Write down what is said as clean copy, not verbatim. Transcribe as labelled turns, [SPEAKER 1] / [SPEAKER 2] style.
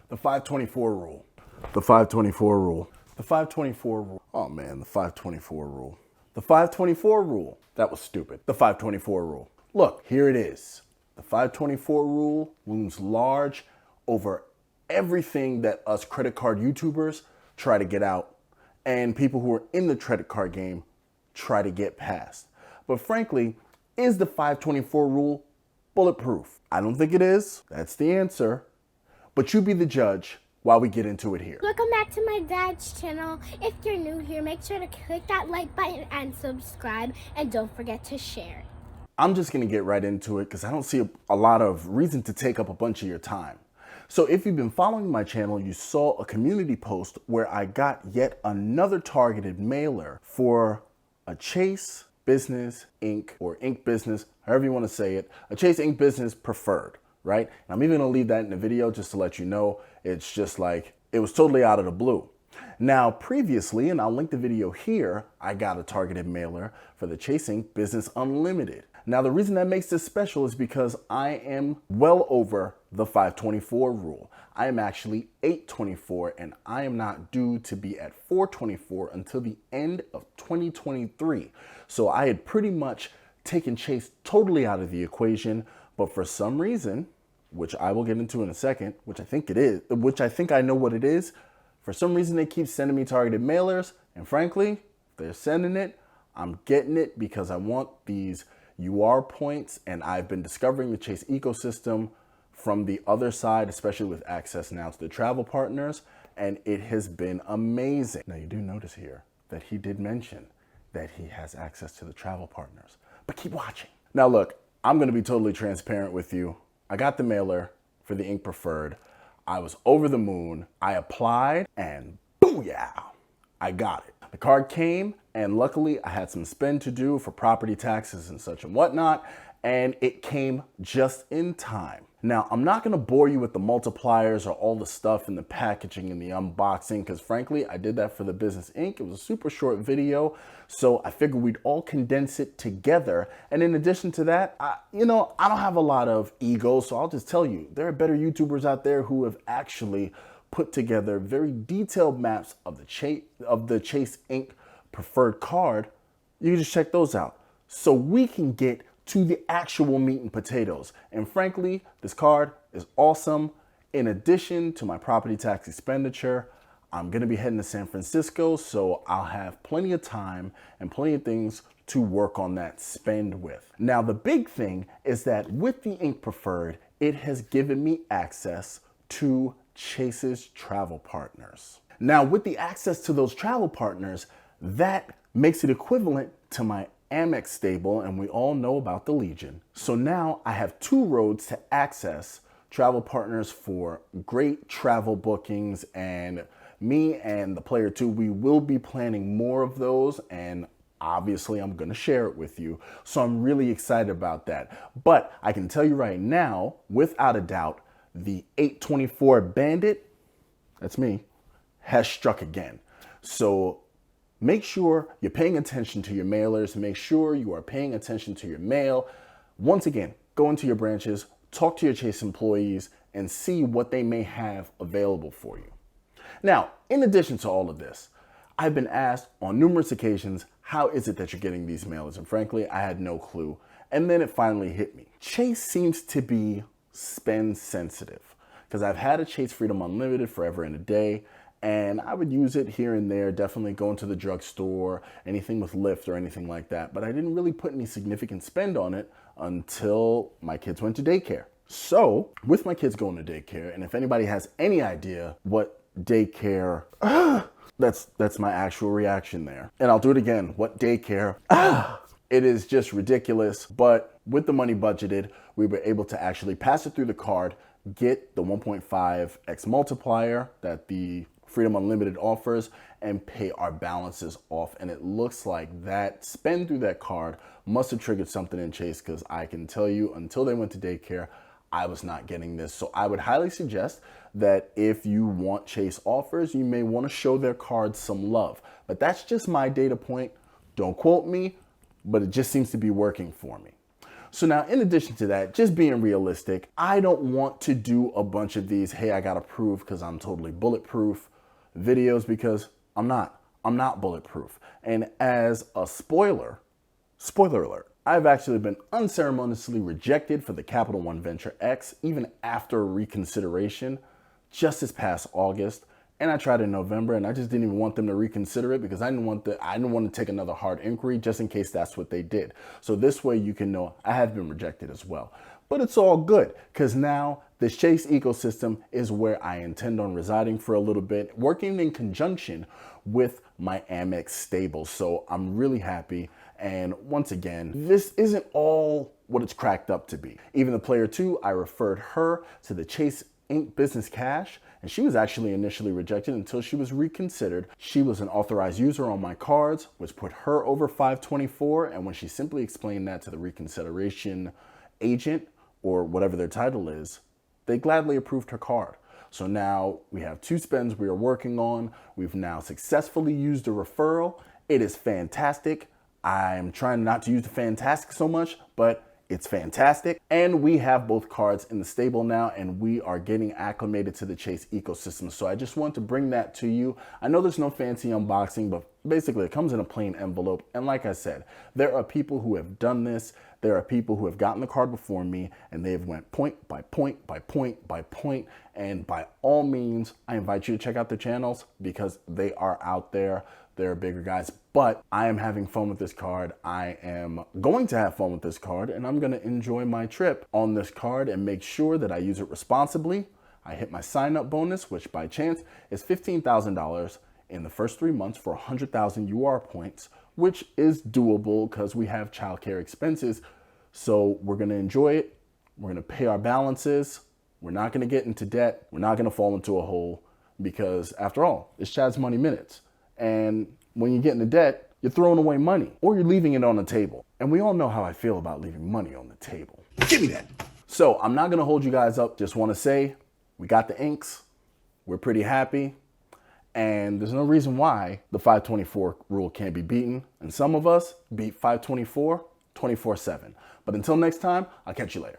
[SPEAKER 1] The 524 rule. The 524 rule. The 524 rule. Oh man, the 524 rule. The 524 rule. That was stupid. The 524 rule. Look, here it is. The 524 rule looms large over everything that us credit card YouTubers try to get out and people who are in the credit card game try to get past. But frankly, is the 524 rule bulletproof? I don't think it is. That's the answer. But you be the judge while we get into it here.
[SPEAKER 2] Welcome back to my dad's channel. If you're new here, make sure to click that like button and subscribe, and don't forget to share.
[SPEAKER 1] I'm just gonna get right into it because I don't see a lot of reason to take up a bunch of your time. So if you've been following my channel, you saw a community post where I got yet another targeted mailer for a Chase Business Inc. or Inc. Business, however you want to say it, a Chase Inc. Business Preferred, right? And I'm even gonna leave that in the video just to let you know it's just like, it was totally out of the blue. Now, previously, and I'll link the video here, I got a targeted mailer for the Chase Inc. Business Unlimited. Now, the reason that makes this special is because I am well over the 524 rule. I am actually 824, and I am not due to be at 424 until the end of 2023. So I had pretty much taken Chase totally out of the equation, but for some reason, which I will get into in a second, which I think it is, which I think I know what it is, for some reason they keep sending me targeted mailers, and frankly, if they're sending it, I'm getting it because I want these UR points, and I've been discovering the Chase ecosystem from the other side, especially with access now to the travel partners, and it has been amazing. Now, you do notice here that he did mention that he has access to the travel partners, but keep watching. Now, look, I'm gonna be totally transparent with you. I got the mailer for the Inc. Preferred. I was over the moon. I applied, and booyah, I got it. The card came, and luckily I had some spend to do for property taxes and such and whatnot, and it came just in time. Now, I'm not gonna bore you with the multipliers or all the stuff in the packaging and the unboxing, because frankly, I did that for the Business Inc. It was a super short video, so I figured we'd all condense it together. And in addition to that, I don't have a lot of ego, so I'll just tell you, there are better YouTubers out there who have actually put together very detailed maps of the Chase Inc. Preferred card. You can just check those out. So we can get to the actual meat and potatoes. And frankly, this card is awesome. In addition to my property tax expenditure, I'm gonna be heading to San Francisco, so I'll have plenty of time and plenty of things to work on that spend with. Now, the big thing is that with the Inc. Preferred, it has given me access to Chase's travel partners. Now, with the access to those travel partners, that makes it equivalent to my Amex stable, and we all know about the Legion. So now I have two roads to access travel partners for great travel bookings, and me and the player two, we will be planning more of those, and obviously I'm gonna share it with you. So I'm really excited about that. But I can tell you right now, without a doubt, the 824 Bandit, that's me, has struck again. So make sure you're paying attention to your mailers. Make sure you are paying attention to your mail. Once again, go into your branches, talk to your Chase employees, and see what they may have available for you. Now, in addition to all of this, I've been asked on numerous occasions, how is it that you're getting these mailers? And frankly, I had no clue. And then it finally hit me. Chase seems to be spend sensitive, because I've had a Chase Freedom Unlimited forever and a day, and I would use it here and there, definitely going to the drugstore, anything with Lyft or anything like that. But I didn't really put any significant spend on it until my kids went to daycare. So with my kids going to daycare, and if anybody has any idea what daycare, that's my actual reaction there. And I'll do it again. What daycare? It is just ridiculous. But with the money budgeted, we were able to actually pass it through the card, get the 1.5x multiplier that the Freedom Unlimited offers, and pay our balances off. And it looks like that spend through that card must have triggered something in Chase, because I can tell you, until they went to daycare, I was not getting this. So I would highly suggest that if you want Chase offers, you may want to show their cards some love. But that's just my data point. Don't quote me, but it just seems to be working for me. So now, in addition to that, just being realistic, I don't want to do a bunch of these, hey, I gotta prove because I'm totally bulletproof videos, because I'm not. I'm not bulletproof. And as a spoiler alert, I've actually been unceremoniously rejected for the Capital One Venture X, even after reconsideration, just this past August. And I tried in November, and I just didn't even want them to reconsider it because I didn't want to take another hard inquiry just in case that's what they did. So this way you can know I have been rejected as well. But it's all good because now this Chase ecosystem is where I intend on residing for a little bit, working in conjunction with my Amex stable. So I'm really happy. And once again, this isn't all what it's cracked up to be. Even the player 2, I referred her to the Chase Inc. Business Cash, and she was actually initially rejected until she was reconsidered. She was an authorized user on my cards, which put her over 524, and when she simply explained that to the reconsideration agent, or whatever their title is, they gladly approved her card. So now we have 2 spends we are working on. We've now successfully used a referral. It is fantastic. I'm trying not to use the fantastic so much, but it's fantastic. And we have both cards in the stable now, and we are getting acclimated to the Chase ecosystem. So I just want to bring that to you. I know there's no fancy unboxing, but basically it comes in a plain envelope. And like I said, there are people who have done this. There are people who have gotten the card before me, and they've went point by point by point by point. And by all means, I invite you to check out their channels because they are out there. They're bigger guys, but I am having fun with this card. I am going to have fun with this card, and I'm gonna enjoy my trip on this card and make sure that I use it responsibly. I hit my sign-up bonus, which by chance is $15,000 in the first 3 months for 100,000 UR points, which is doable because we have childcare expenses. So we're gonna enjoy it. We're gonna pay our balances. We're not gonna get into debt. We're not gonna fall into a hole because after all, it's Chad's Money Minutes. And when you get into debt, you're throwing away money or you're leaving it on the table. And we all know how I feel about leaving money on the table. Give me that. So I'm not gonna hold you guys up. Just wanna say, we got the inks. We're pretty happy. And there's no reason why the 524 rule can't be beaten. And some of us beat 524 24/7. But until next time, I'll catch you later.